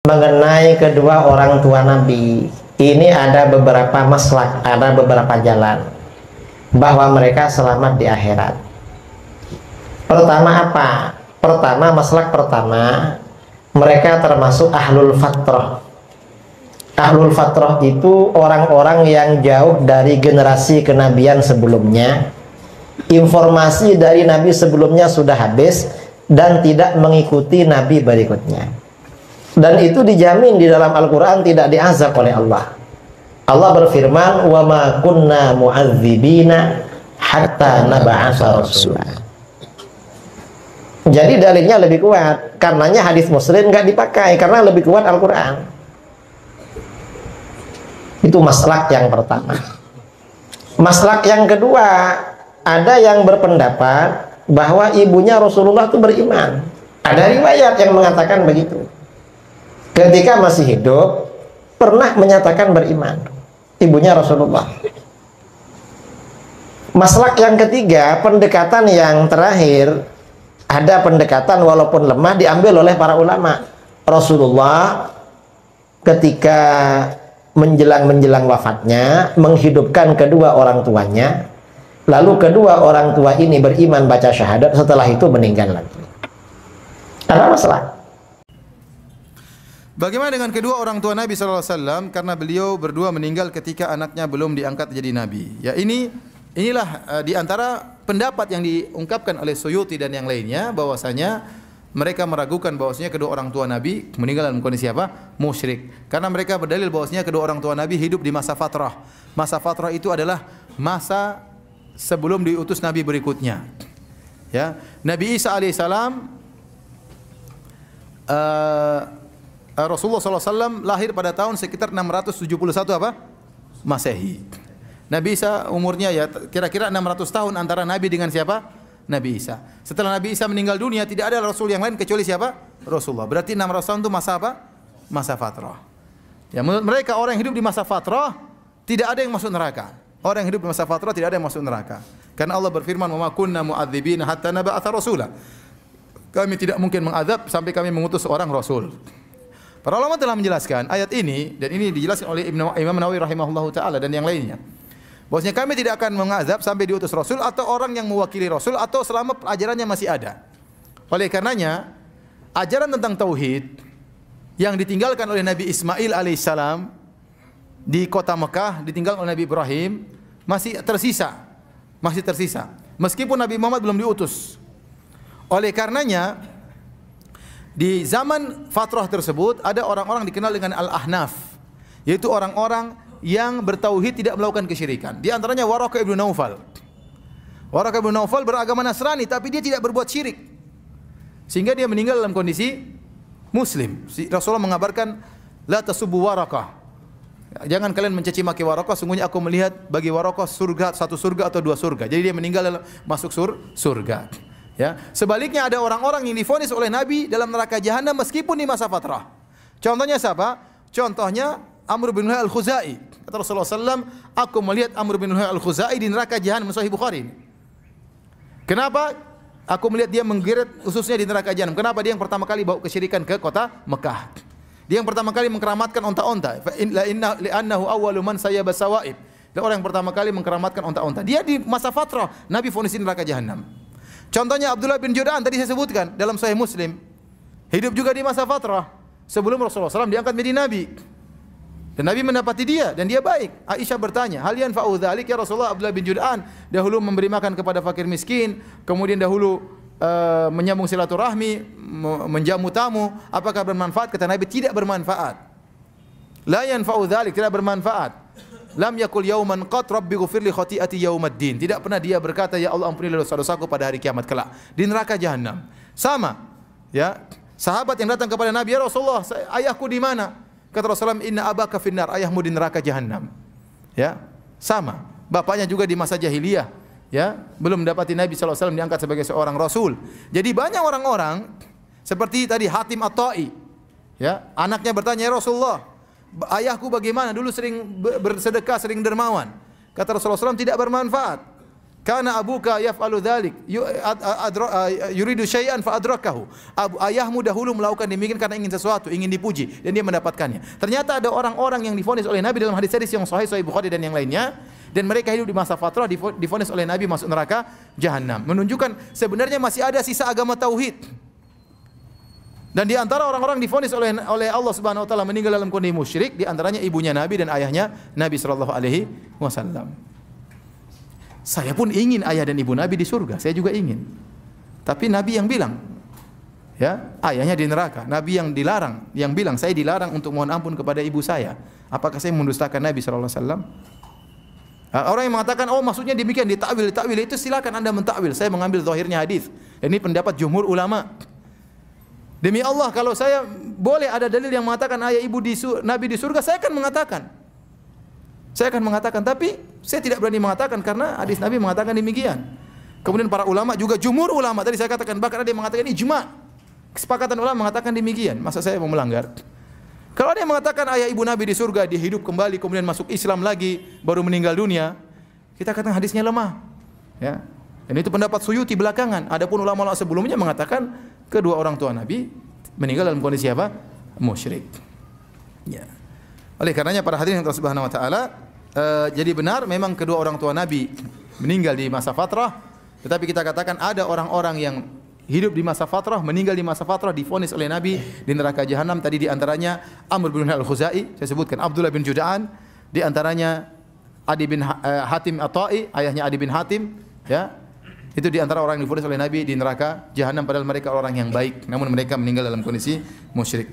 Mengenai kedua orang tua Nabi, ini ada beberapa maslak, ada beberapa jalan bahwa mereka selamat di akhirat. Pertama apa? Pertama, maslak pertama, mereka termasuk ahlul fatrah. Ahlul fatrah itu orang-orang yang jauh dari generasi kenabian sebelumnya. Informasi dari Nabi sebelumnya sudah habis dan tidak mengikuti Nabi berikutnya. Dan itu dijamin di dalam Al-Quran tidak diazab oleh Allah. Allah berfirman, wa ma kunna mu'adzibina hatta nab'atsa rasula. Jadi dalilnya lebih kuat. Karenanya hadis Muslim nggak dipakai karena lebih kuat Al-Quran. Itu maslak yang pertama. Maslak yang kedua, ada yang berpendapat bahwa ibunya Rasulullah itu beriman. Ada riwayat yang mengatakan begitu. Ketika masih hidup pernah menyatakan beriman ibunya Rasulullah. Maslak yang ketiga, pendekatan yang terakhir, ada pendekatan walaupun lemah diambil oleh para ulama. Rasulullah ketika menjelang wafatnya menghidupkan kedua orang tuanya, lalu kedua orang tua ini beriman baca syahadat, setelah itu meninggal lagi. Ada masalah. Bagaimana dengan kedua orang tua Nabi SAW? Karena beliau berdua meninggal ketika anaknya belum diangkat jadi Nabi. Ya, inilah di antara pendapat yang diungkapkan oleh Suyuti dan yang lainnya, bahwasanya mereka meragukan bahwasanya kedua orang tua Nabi meninggal dalam kondisi apa? Musyrik. Karena mereka berdalil bahwasanya kedua orang tua Nabi hidup di masa fatrah. Masa fatrah itu adalah masa sebelum diutus Nabi berikutnya. Ya, Nabi Isa alaihissalam Rasulullah SAW lahir pada tahun sekitar 671 apa? Masehi. Nabi Isa umurnya ya kira-kira 600 tahun antara Nabi dengan siapa? Nabi Isa. Setelah Nabi Isa meninggal dunia tidak ada Rasul yang lain kecuali siapa? Rasulullah. Berarti 600 tahun itu masa apa? Masa fatrah. Ya, menurut mereka orang yang hidup di masa fatrah tidak ada yang masuk neraka. Orang yang hidup di masa fatrah tidak ada yang masuk neraka. Karena Allah berfirman, "Wa ma kunna mu'adzibina hatta nab'atsa rasula." Kami tidak mungkin mengazab sampai kami mengutus seorang rasul. Para ulama telah menjelaskan ayat ini, dan ini dijelaskan oleh Imam Nawawi rahimahullahu taala dan yang lainnya. Bahwasanya kami tidak akan mengazab sampai diutus rasul atau orang yang mewakili rasul atau selama ajarannya masih ada. Oleh karenanya, ajaran tentang tauhid yang ditinggalkan oleh Nabi Ismail alaihissalam di kota Mekah, ditinggalkan oleh Nabi Ibrahim, masih tersisa. Meskipun Nabi Muhammad belum diutus. Oleh karenanya, di zaman fatrah tersebut ada orang-orang dikenal dengan Al-Ahnaf, yaitu orang-orang yang bertauhid tidak melakukan kesyirikan. Di antaranya Waraqah ibn Naufal. Waraqah ibn Naufal beragama Nasrani tapi dia tidak berbuat syirik. Sehingga dia meninggal dalam kondisi muslim. Rasulullah mengabarkan, la tasubbu Waraqah. Jangan kalian mencaci maki Waraqah, sungguhnya aku melihat bagi Waraqah surga, satu surga atau dua surga. Jadi dia meninggal dalam masuk surga. Ya, sebaliknya ada orang-orang yang divonis oleh Nabi dalam neraka jahanam meskipun di masa fatrah. Contohnya siapa? Contohnya Amr bin Luhai al-Khuzai. Kata Rasulullah SAW, aku melihat Amr bin Luhai al-Khuzai di neraka jahanam, Sahih Bukhari. Kenapa? Aku melihat dia menggeret ususnya di neraka jahanam. Kenapa? Dia yang pertama kali bawa kesyirikan ke kota Mekah. Dia yang pertama kali mengkeramatkan onta-onta. Li'annahu awwalu man sayyaba sawaib. Dia orang yang pertama kali mengkeramatkan onta-onta. Dia di masa fatrah, Nabi vonis di neraka jahanam. Contohnya Abdullah bin Jud'an tadi saya sebutkan dalam Sahih Muslim. Hidup juga di masa fatrah sebelum Rasulullah SAW diangkat menjadi Nabi. Dan Nabi mendapati dia dan dia baik. Aisyah bertanya, "Hal yanfa'u dzalik ya Rasulullah?" Abdullah bin Jud'an dahulu memberi makan kepada fakir miskin, kemudian dahulu menyambung silaturahmi, menjamu tamu. Apakah bermanfaat? Kata Nabi, tidak bermanfaat. La yanfa'u dzalik, tidak bermanfaat. Lam yakul yauman qat rabbi ghfirli khati'ati yaumaddin. Tidak pernah dia berkata, ya Allah ampunilah dosa-dosaku pada hari kiamat kelak. Di neraka jahanam. Sama. Ya, sahabat yang datang kepada Nabi, ya Rasulullah, ayahku di mana? Kata Rasulullah, inna abaka finnar, ayahmu di neraka jahanam. Ya, sama. Bapaknya juga di masa jahiliyah. Ya, belum mendapati Nabi SAW diangkat sebagai seorang Rasul. Jadi banyak orang-orang seperti tadi Hatim At-Ta'i. Ya, anaknya bertanya, ya Rasulullah, ayahku bagaimana? Dulu sering bersedekah, sering dermawan. Kata Rasulullah SAW, tidak bermanfaat. Kana abuka yaf'alu dzalik yuridu syai'an fa adrakahu. Ayahmu dahulu melakukan demikian karena ingin sesuatu, ingin dipuji dan dia mendapatkannya. Ternyata ada orang-orang yang divonis oleh Nabi dalam hadis-hadis yang sahih Bukhari dan yang lainnya, dan mereka hidup di masa fatrah divonis oleh Nabi masuk neraka jahanam. Menunjukkan sebenarnya masih ada sisa agama tauhid. Dan di antara orang-orang divonis oleh Allah Subhanahu wa taala meninggal dalam kondisi musyrik, di antaranya ibunya Nabi dan ayahnya Nabi sallallahu alaihi wasallam. Saya pun ingin ayah dan ibu Nabi di surga, saya juga ingin. Tapi Nabi yang bilang, ya, ayahnya di neraka. Nabi yang dilarang, yang bilang saya dilarang untuk mohon ampun kepada ibu saya. Apakah saya mendustakan Nabi sallallahu alaihi wasallam? Orang yang mengatakan, oh maksudnya demikian, ditakwil itu silakan Anda mentakwil. Saya mengambil zahirnya hadis. Ini pendapat jumhur ulama. Demi Allah, kalau saya boleh ada dalil yang mengatakan ayah ibu Nabi di surga, saya akan mengatakan. Saya akan mengatakan, tapi saya tidak berani mengatakan karena hadis Nabi mengatakan demikian. Kemudian para ulama juga jumhur ulama, tadi saya katakan bahkan ada yang mengatakan ijma. Kesepakatan ulama mengatakan demikian. Masa saya mau melanggar? Kalau ada yang mengatakan ayah ibu Nabi di surga, dia hidup kembali kemudian masuk Islam lagi, baru meninggal dunia, kita katakan hadisnya lemah. Ya. Dan itu pendapat Suyuti belakangan. Adapun ulama-ulama sebelumnya mengatakan kedua orang tua Nabi meninggal dalam kondisi apa? Musyrik. Ya. Oleh karenanya para hadirin Allah Subhanahu wa taala, jadi benar memang kedua orang tua Nabi meninggal di masa fatrah, tetapi kita katakan ada orang-orang yang hidup di masa fatrah, meninggal di masa fatrah, divonis oleh Nabi di neraka jahanam. Tadi di antaranya Amr bin Al-Khuzai, saya sebutkan, Abdullah bin Juda'an, di antaranya Adi bin Hatim At-Tai, ayahnya Adi bin Hatim, ya. Itu di antara orang yang divonis oleh Nabi di neraka jahanam, padahal mereka orang yang baik, namun mereka meninggal dalam kondisi musyrik.